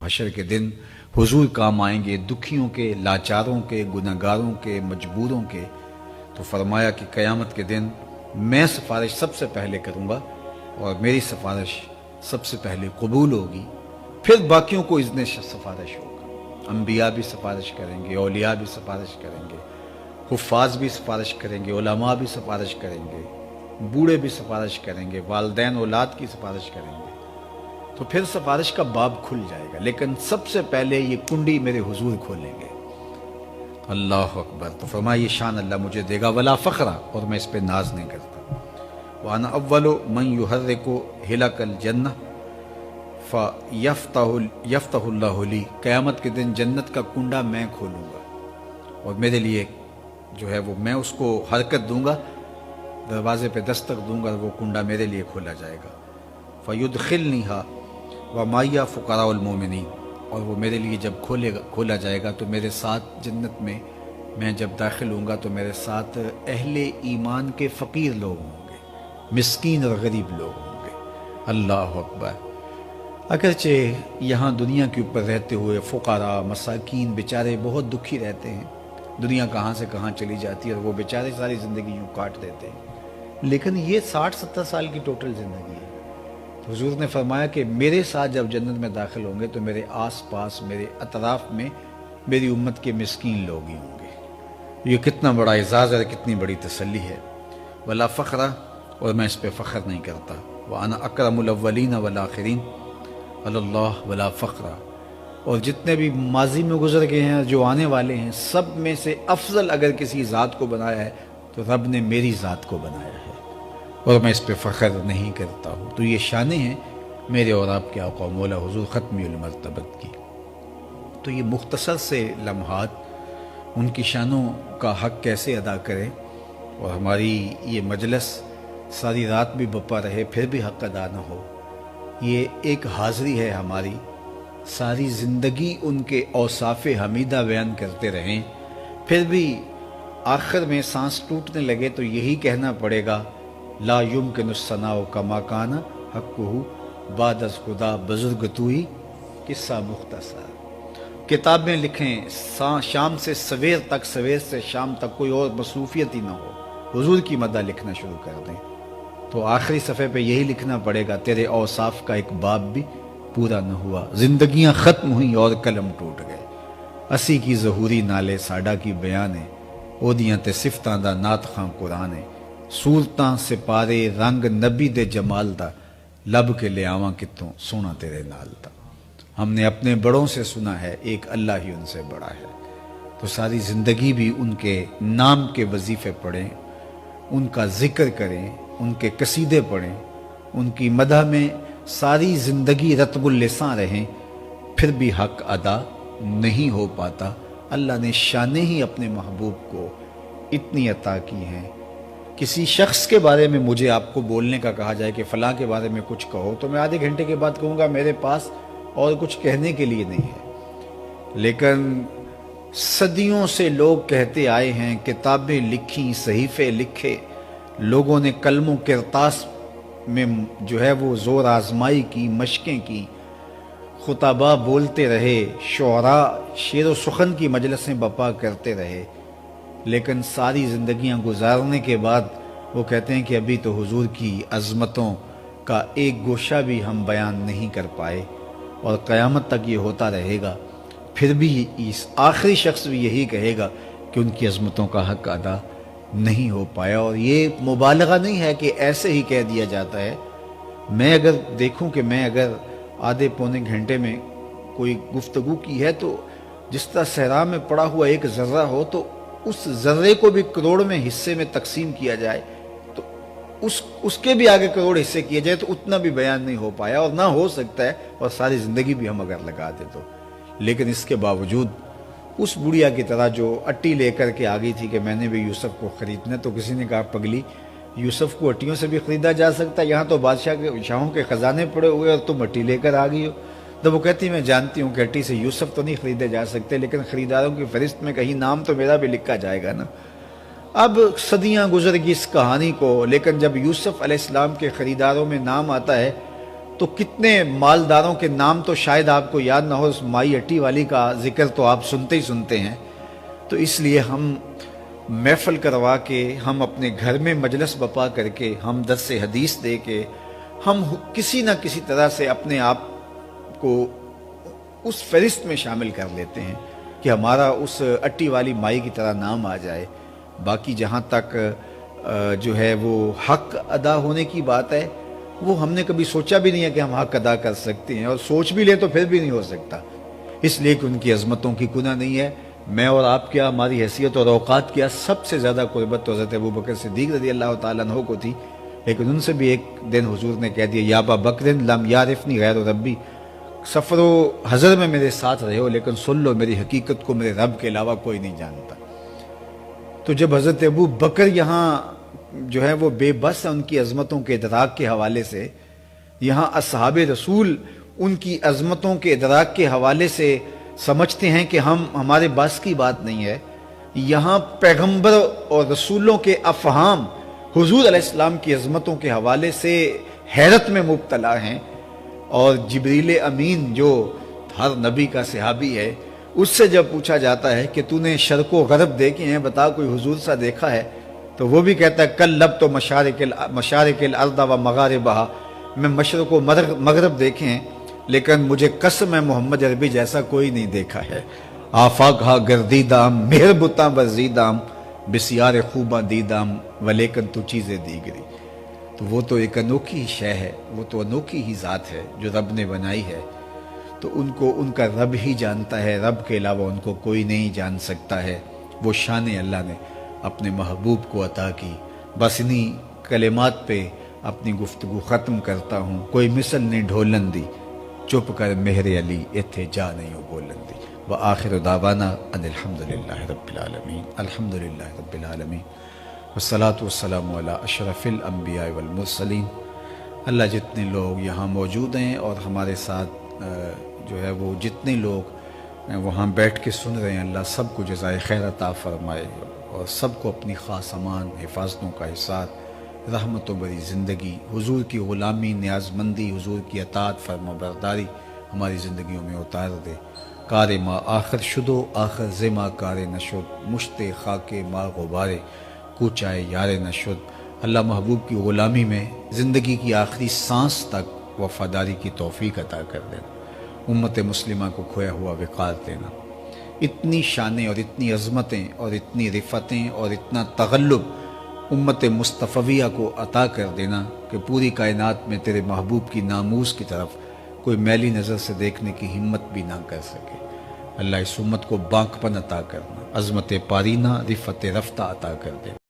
حشر کے دن حضور کام آئیں گے دکھیوں کے، لاچاروں کے، گنہگاروں کے، مجبوروں کے۔ تو فرمایا کہ قیامت کے دن میں سفارش سب سے پہلے کروں گا اور میری سفارش سب سے پہلے قبول ہوگی، پھر باقیوں کو اذن سفارش ہوگا۔ انبیاء بھی سفارش کریں گے، اولیاء بھی سفارش کریں گے، حفاظ بھی سفارش کریں گے، علماء بھی سفارش کریں گے، بوڑھے بھی سفارش کریں گے، والدین اولاد کی سفارش کریں گے۔ تو پھر سفارش کا باب کھل جائے گا، لیکن سب سے پہلے یہ کنڈی میرے حضور کھولیں گے۔ اللہ اکبر۔ تو فرمایا یہ شان اللہ مجھے دے گا، ولا فخرا، اور میں اس پہ ناز نہیں کرتا۔ وَأَنَا أَوَّلُ مَنْ يُحَرِّكُ هِلَكَ الْجَنَّةِ فَيَفْتَحُ اللَّهُ لِي، قیامت کے دن جنت کا کنڈا میں کھولوں گا اور میرے لیے جو ہے وہ میں اس کو حرکت دوں گا، دروازے پہ دستک دوں گا، وہ کنڈا میرے لیے کھولا جائے گا۔ فَيُدْخِلْنِهَا وَمَعِيَ فُقَرَاءُ الْمُؤْمِنِينَ، اور وہ میرے لیے جب کھولا جائے گا تو میرے ساتھ جنت میں جب داخل ہوں گا تو میرے ساتھ اہل ایمان کے فقیر لوگ ہوں گے، مسکین اور غریب لوگ ہوں گے۔ اللہ اکبر۔ اگرچہ یہاں دنیا کے اوپر رہتے ہوئے فقراء، مساکین بیچارے بہت دکھی رہتے ہیں، دنیا کہاں سے کہاں چلی جاتی ہے اور وہ بیچارے ساری زندگی یوں کاٹ دیتے ہیں، لیکن یہ 60-70 سال کی ٹوٹل زندگی ہے۔ حضور نے فرمایا کہ میرے ساتھ جب جنت میں داخل ہوں گے تو میرے آس پاس، میرے اطراف میں میری امت کے مسکین لوگ ہی ہوں گے۔ یہ کتنا بڑا اعزاز ہے، کتنی بڑی تسلی ہے۔ ولا فخرا، اور میں اس پہ فخر نہیں کرتا۔ وَأَنَا أَكْرَمُ الْأَوَّلِينَ وَالْآخِرِينَ عَلَى اللَّهِ وَلَا فَخْرًا، اور جتنے بھی ماضی میں گزر گئے ہیں، جو آنے والے ہیں، سب میں سے افضل اگر کسی ذات کو بنایا ہے تو رب نے میری ذات کو بنایا ہے، اور میں اس پہ فخر نہیں کرتا ہوں۔ تو یہ شانیں ہیں میرے اور آپ کے آقا مولا حضور ختمی المرتبت کی۔ تو یہ مختصر سے لمحات ان کی شانوں کا حق کیسے ادا کریں، اور ہماری یہ مجلس ساری رات بھی بپا رہے پھر بھی حق ادا نہ ہو، یہ ایک حاضری ہے ہماری۔ ساری زندگی ان کے اوصاف حمیدہ بیان کرتے رہیں، پھر بھی آخر میں سانس ٹوٹنے لگے تو یہی کہنا پڑے گا، لا یمکن الثناء کما کان حقہ بعد از خدا بزرگ توئی قصہ مختصر۔ کتابیں لکھیں شام سے سویر تک، سویر سے شام تک کوئی اور مصروفیت ہی نہ ہو، حضور کی مدح لکھنا شروع کر دیں تو آخری صفحے پہ یہی لکھنا پڑے گا، تیرے اوصاف کا ایک باب بھی پورا نہ ہوا، زندگیاں ختم ہوئیں اور قلم ٹوٹ گئے۔ اسی کی ظہوری نالے ساڈا کی بیان ہے، اودیاں تے صفتاں دا نعت خاں قرآن ہے، صورتاں سپارے رنگ نبی دے جمال دا، لب کے لے آواں کتوں سونا تیرے نال دا۔ ہم نے اپنے بڑوں سے سنا ہے ایک اللہ ہی ان سے بڑا ہے، تو ساری زندگی بھی ان کے نام کے وظیفے پڑھیں، ان کا ذکر کریں، ان کے قصیدے پڑھیں، ان کی مدح میں ساری زندگی رطب اللسان رہیں، پھر بھی حق ادا نہیں ہو پاتا۔ اللہ نے شانیں ہی اپنے محبوب کو اتنی عطا کی ہیں۔ کسی شخص کے بارے میں مجھے آپ کو بولنے کا کہا جائے کہ فلاں کے بارے میں کچھ کہو، تو میں آدھے گھنٹے کے بعد کہوں گا میرے پاس اور کچھ کہنے کے لیے نہیں ہے، لیکن صدیوں سے لوگ کہتے آئے ہیں، کتابیں لکھیں، صحیفے لکھے، لوگوں نے قلم و کرتاس میں جو ہے وہ زور آزمائی کی، مشقیں کی، خطباء بولتے رہے، شعراء شعر و سخن کی مجلسیں بپا کرتے رہے، لیکن ساری زندگیاں گزارنے کے بعد وہ کہتے ہیں کہ ابھی تو حضور کی عظمتوں کا ایک گوشہ بھی ہم بیان نہیں کر پائے، اور قیامت تک یہ ہوتا رہے گا۔ پھر بھی اس آخری شخص بھی یہی کہے گا کہ ان کی عظمتوں کا حق ادا نہیں ہو پایا، اور یہ مبالغہ نہیں ہے کہ ایسے ہی کہہ دیا جاتا ہے۔ میں اگر دیکھوں کہ میں اگر آدھے پونے گھنٹے میں کوئی گفتگو کی ہے تو جس طرح صحرا میں پڑا ہوا ایک ذرہ ہو تو اس ذرے کو بھی کروڑ میں حصے میں تقسیم کیا جائے تو اس کے بھی آگے کروڑ حصے کیے جائے تو اتنا بھی بیان نہیں ہو پایا، اور نہ ہو سکتا ہے، اور ساری زندگی بھی ہم اگر لگا دے تو۔ لیکن اس کے باوجود اس بڑھیا کی طرح جو اٹی لے کر کے آ گئی تھی کہ میں نے بھی یوسف کو خریدنا، تو کسی نے کہا پگلی یوسف کو اٹیوں سے بھی خریدا جا سکتا ہے، یہاں تو شاہوں کے خزانے پڑے ہوئے اور تم اٹی لے کر آ گئی ہو۔ تو وہ کہتی میں جانتی ہوں کہ اٹی سے یوسف تو نہیں خریدے جا سکتے، لیکن خریداروں کی فہرست میں کہیں نام تو میرا بھی لکھا جائے گا نا۔ اب صدیاں گزر گئی اس کہانی کو، لیکن جب یوسف علیہ السلام کے خریداروں میں نام آتا ہے تو کتنے مالداروں کے نام تو شاید آپ کو یاد نہ ہو، اس مائی اٹی والی کا ذکر تو آپ سنتے ہی سنتے ہیں۔ تو اس لیے ہم محفل کروا کے، ہم اپنے گھر میں مجلس بپا کر کے، ہم درس حدیث دے کے، ہم کسی نہ کسی طرح سے اپنے آپ کو اس فہرست میں شامل کر لیتے ہیں کہ ہمارا اس اٹی والی مائی کی طرح نام آ جائے۔ باقی جہاں تک جو ہے وہ حق ادا ہونے کی بات ہے، وہ ہم نے کبھی سوچا بھی نہیں ہے کہ ہم حق ادا کر سکتے ہیں، اور سوچ بھی لیں تو پھر بھی نہیں ہو سکتا، اس لیے کہ ان کی عظمتوں کی گناہ نہیں ہے۔ میں اور آپ کیا، ہماری حیثیت اور اوقات کیا، سب سے زیادہ قربت تو حضرت ابوبکر صدیق رضی اللہ تعالیٰ عنہ کو تھی، لیکن ان سے بھی ایک دن حضور نے کہہ دیا، یا ابا بکر لم یعرفنی غیر ربی، سفر و حضر میں میرے ساتھ رہے ہو لیکن سن لو میری حقیقت کو میرے رب کے علاوہ کوئی نہیں جانتا۔ تو جب حضرت ابو بکر یہاں جو ہے وہ بے بس ہیں ان کی عظمتوں کے ادراک کے حوالے سے، یہاں اصحاب رسول ان کی عظمتوں کے ادراک کے حوالے سے سمجھتے ہیں کہ ہمارے بس کی بات نہیں ہے، یہاں پیغمبر اور رسولوں کے افہام حضور علیہ السلام کی عظمتوں کے حوالے سے حیرت میں مبتلا ہیں، اور جبریل امین جو ہر نبی کا صحابی ہے، اس سے جب پوچھا جاتا ہے کہ تو نے شرق و غرب دیکھے ہیں، بتا کوئی حضور سا دیکھا ہے، تو وہ بھی کہتا ہے کل لب تو مشارق الارض و مغاربہا، میں مشرق و مغرب دیکھے ہیں لیکن مجھے قسم ہے محمد عربی جیسا کوئی نہیں دیکھا ہے۔ آفاق ہا گردیدام مہر بتاں وزیدام بسیار خوباں دیدام ولیکن تو چیزیں دیگری۔ تو وہ تو ایک انوکھی ہی شے ہے، وہ تو انوکھی ہی ذات ہے جو رب نے بنائی ہے، تو ان کو ان کا رب ہی جانتا ہے، رب کے علاوہ ان کو کوئی نہیں جان سکتا ہے۔ وہ شان اللہ نے اپنے محبوب کو عطا کی۔ بس انہی کلمات پہ اپنی گفتگو ختم کرتا ہوں۔ کوئی مثل نہیں ڈھولن دی، چپ کر مہر علی ایتھے جا نہیں ہو بولن دی۔ وآخر دعوانا ان الحمدللہ رب العالمین، الحمدللہ رب العالمین، والصلاة والسلام علی اشرف الانبیاء والمرسلین۔ اللہ جتنے لوگ یہاں موجود ہیں اور ہمارے ساتھ جو ہے وہ جتنے لوگ وہاں بیٹھ کے سن رہے ہیں، اللہ سب کو جزائے خیر عطا فرمائے اور سب کو اپنی خاص امان، حفاظتوں کا احساس، رحمت و بری زندگی، حضور کی غلامی، نیاز مندی، حضور کی اطاعت، فرما برداری ہماری زندگیوں میں اتار دے۔ کار ما آخر شدو آخر زما کار نشد، مشت خاک ما غبارے کوچائے یار نشد۔ اللہ محبوب کی غلامی میں زندگی کی آخری سانس تک وفاداری کی توفیق عطا کر دینا، امت مسلمہ کو کھویا ہوا وقار دینا، اتنی شانیں اور اتنی عظمتیں اور اتنی رفتیں اور اتنا تغلب امت مصطفیہ کو عطا کر دینا کہ پوری کائنات میں تیرے محبوب کی ناموس کی طرف کوئی میلی نظر سے دیکھنے کی ہمت بھی نہ کر سکے۔ اللہ اس امت کو بانک پن عطا کرنا، عظمت پارینہ، رفت رفتہ عطا کر دینا۔